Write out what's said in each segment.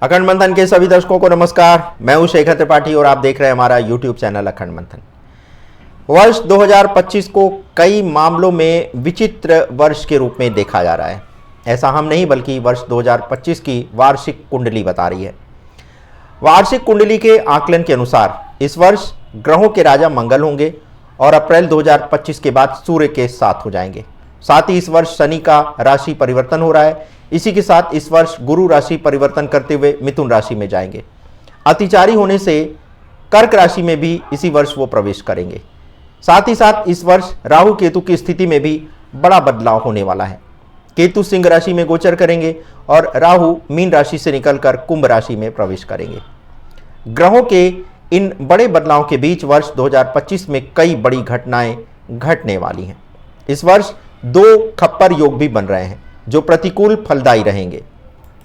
अखंड मंथन के सभी दर्शकों को नमस्कार। मैं हूं शेखर त्रिपाठी और आप देख रहे हैं हमारा YouTube चैनल अखंड मंथन। वर्ष 2025 को कई मामलों में विचित्र वर्ष के रूप में देखा जा रहा है। ऐसा हम नहीं बल्कि वर्ष 2025 की वार्षिक कुंडली बता रही है। वार्षिक कुंडली के आकलन के अनुसार इस वर्ष ग्रहों के राजा मंगल होंगे और अप्रैल 2025 के बाद सूर्य के साथ हो जाएंगे। साथ ही इस वर्ष शनि का राशि परिवर्तन हो रहा है। इसी के साथ इस वर्ष गुरु राशि परिवर्तन करते हुए मिथुन राशि में जाएंगे। अतिचारी होने से कर्क राशि में भी इसी वर्ष वो प्रवेश करेंगे। साथ ही साथ इस वर्ष राहु केतु की स्थिति में भी बड़ा बदलाव होने वाला है। केतु सिंह राशि में गोचर करेंगे और राहु मीन राशि से निकलकर कुंभ राशि में प्रवेश करेंगे। ग्रहों के इन बड़े बदलाव के बीच वर्ष 2025 में कई बड़ी घटनाएं घटने वाली हैं। इस वर्ष 2 खप्पर योग भी बन रहे हैं जो प्रतिकूल फलदायी रहेंगे।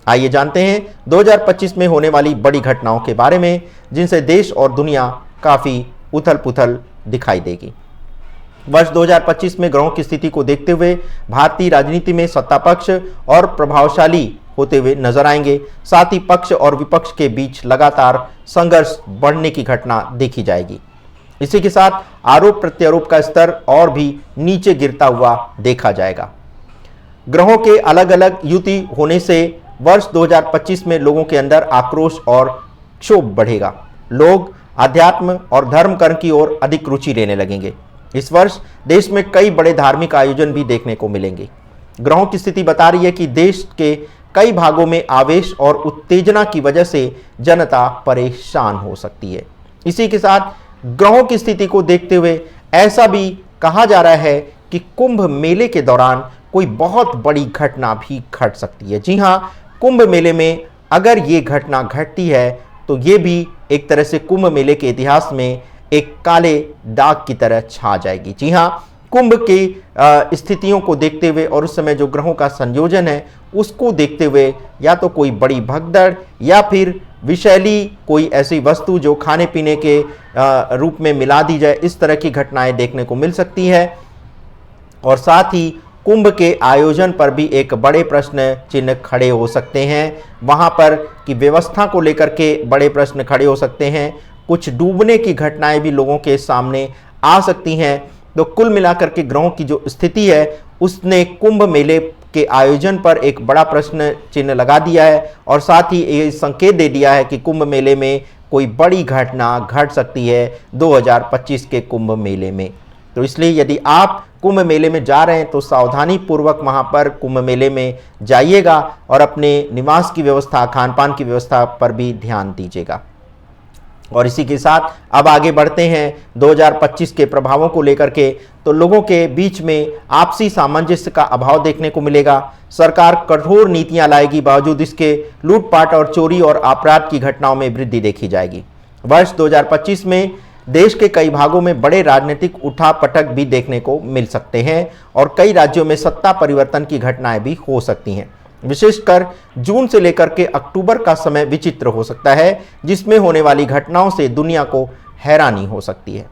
आइए जानते हैं 2025 में होने वाली बड़ी घटनाओं के बारे में, जिनसे देश और दुनिया काफ़ी उथल पुथल दिखाई देगी। वर्ष 2025 में ग्रहों की स्थिति को देखते हुए भारतीय राजनीति में सत्ता पक्ष और प्रभावशाली होते हुए नजर आएंगे। साथ ही पक्ष और विपक्ष के बीच लगातार संघर्ष बढ़ने की घटना देखी जाएगी। इसी के साथ आरोप प्रत्यारोप का स्तर और भी नीचे गिरता हुआ देखा जाएगा। ग्रहों के अलग अलग युति होने से वर्ष 2025 में लोगों के अंदर आक्रोश और क्षोभ बढ़ेगा। लोग अध्यात्म और धर्म कर्म की ओर अधिक रुचि लेने लगेंगे। इस वर्ष देश में कई बड़े धार्मिक आयोजन भी देखने को मिलेंगे। ग्रहों की स्थिति बता रही है कि देश के कई भागों में आवेश और उत्तेजना की वजह से जनता परेशान हो सकती है। इसी के साथ ग्रहों की स्थिति को देखते हुए ऐसा भी कहा जा रहा है कि कुंभ मेले के दौरान कोई बहुत बड़ी घटना भी घट सकती है। जी हाँ, कुंभ मेले में अगर ये घटना घटती है तो ये भी एक तरह से कुंभ मेले के इतिहास में एक काले दाग की तरह छा जाएगी। जी हाँ, कुंभ की स्थितियों को देखते हुए और उस समय जो ग्रहों का संयोजन है उसको देखते हुए या तो कोई बड़ी भगदड़ या फिर विषैली कोई ऐसी वस्तु जो खाने पीने के रूप में मिला दी जाए, इस तरह की घटनाएं देखने को मिल सकती है। और साथ ही कुंभ के आयोजन पर भी एक बड़े प्रश्न चिन्ह खड़े हो सकते हैं। वहां पर की व्यवस्था को लेकर के बड़े प्रश्न खड़े हो सकते हैं। कुछ डूबने की घटनाएं भी लोगों के सामने आ सकती हैं। तो कुल मिलाकर के ग्रहों की जो स्थिति है उसने कुंभ मेले के आयोजन पर एक बड़ा प्रश्न चिन्ह लगा दिया है और साथ ही ये संकेत दे दिया है कि कुंभ मेले में कोई बड़ी घटना घट सकती है 2025 के कुंभ मेले में। तो इसलिए यदि आप कुंभ मेले में जा रहे हैं तो सावधानी पूर्वक वहां पर कुंभ मेले में जाइएगा और अपने निवास की व्यवस्था, खान पान की व्यवस्था पर भी ध्यान दीजिएगा। और इसी के साथ अब आगे बढ़ते हैं 2025 के प्रभावों को लेकर के। तो लोगों के बीच में आपसी सामंजस्य का अभाव देखने को मिलेगा। सरकार कठोर नीतियां लाएगी, बावजूद इसके लूटपाट और चोरी और अपराध की घटनाओं में वृद्धि देखी जाएगी। वर्ष 2025 में देश के कई भागों में बड़े राजनीतिक उठापटक भी देखने को मिल सकते हैं और कई राज्यों में सत्ता परिवर्तन की घटनाएं भी हो सकती हैं। विशेषकर जून से लेकर के अक्टूबर का समय विचित्र हो सकता है, जिसमें होने वाली घटनाओं से दुनिया को हैरानी हो सकती है।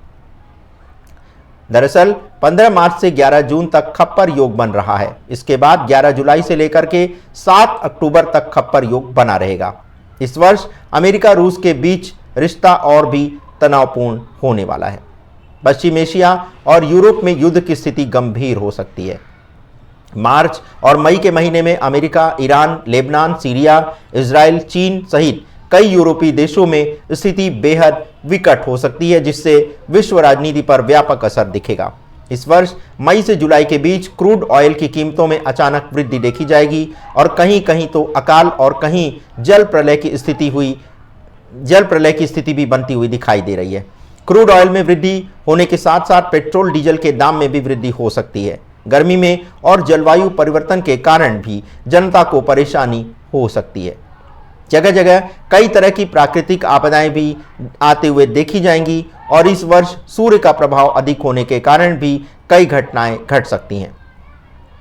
दरअसल 15 मार्च से 11 जून तक खप्पर योग बन रहा है। इसके बाद 11 जुलाई से लेकर के 7 अक्टूबर तक खप्पर योग बना रहेगा। इस वर्ष अमेरिका रूस के बीच रिश्ता और भी तनावपूर्ण होने वाला है। पश्चिम एशिया और यूरोप में युद्ध की स्थिति गंभीर हो सकती है। मार्च और मई के महीने में America, Iran, Lebanon, Syria, Israel, चीन सहित कई यूरोपीय देशों में स्थिति बेहद विकट हो सकती है, जिससे विश्व राजनीति पर व्यापक असर दिखेगा। इस वर्ष मई से जुलाई के बीच क्रूड ऑयल की कीमतों में अचानक वृद्धि देखी जाएगी और कहीं कहीं तो अकाल और कहीं जल प्रलय की स्थिति भी बनती हुई दिखाई दे रही है। क्रूड ऑयल में वृद्धि होने के साथ साथ पेट्रोल डीजल के दाम में भी वृद्धि हो सकती है। गर्मी में और जलवायु परिवर्तन के कारण भी जनता को परेशानी हो सकती है। जगह जगह कई तरह की प्राकृतिक आपदाएं भी आते हुए देखी जाएंगी और इस वर्ष सूर्य का प्रभाव अधिक होने के कारण भी कई घटनाएं घट सकती हैं।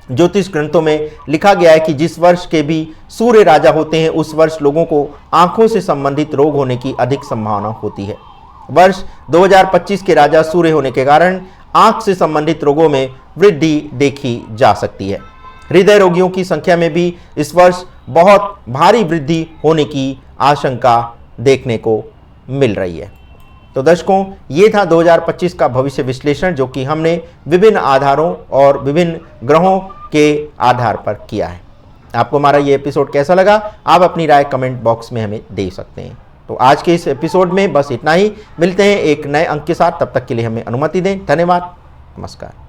ज्योतिष ग्रंथों में लिखा गया है कि जिस वर्ष के भी सूर्य राजा होते हैं उस वर्ष लोगों को आंखों से संबंधित रोग होने की अधिक संभावना होती है। वर्ष 2025 के राजा सूर्य होने के कारण आंख से संबंधित रोगों में वृद्धि देखी जा सकती है। हृदय रोगियों की संख्या में भी इस वर्ष बहुत भारी वृद्धि होने की आशंका देखने को मिल रही है। तो दर्शकों, ये था 2025 का भविष्य विश्लेषण जो कि हमने विभिन्न आधारों और विभिन्न ग्रहों के आधार पर किया है। आपको हमारा ये एपिसोड कैसा लगा, आप अपनी राय कमेंट बॉक्स में हमें दे सकते हैं। तो आज के इस एपिसोड में बस इतना ही। मिलते हैं एक नए अंक के साथ, तब तक के लिए हमें अनुमति दें। धन्यवाद, नमस्कार।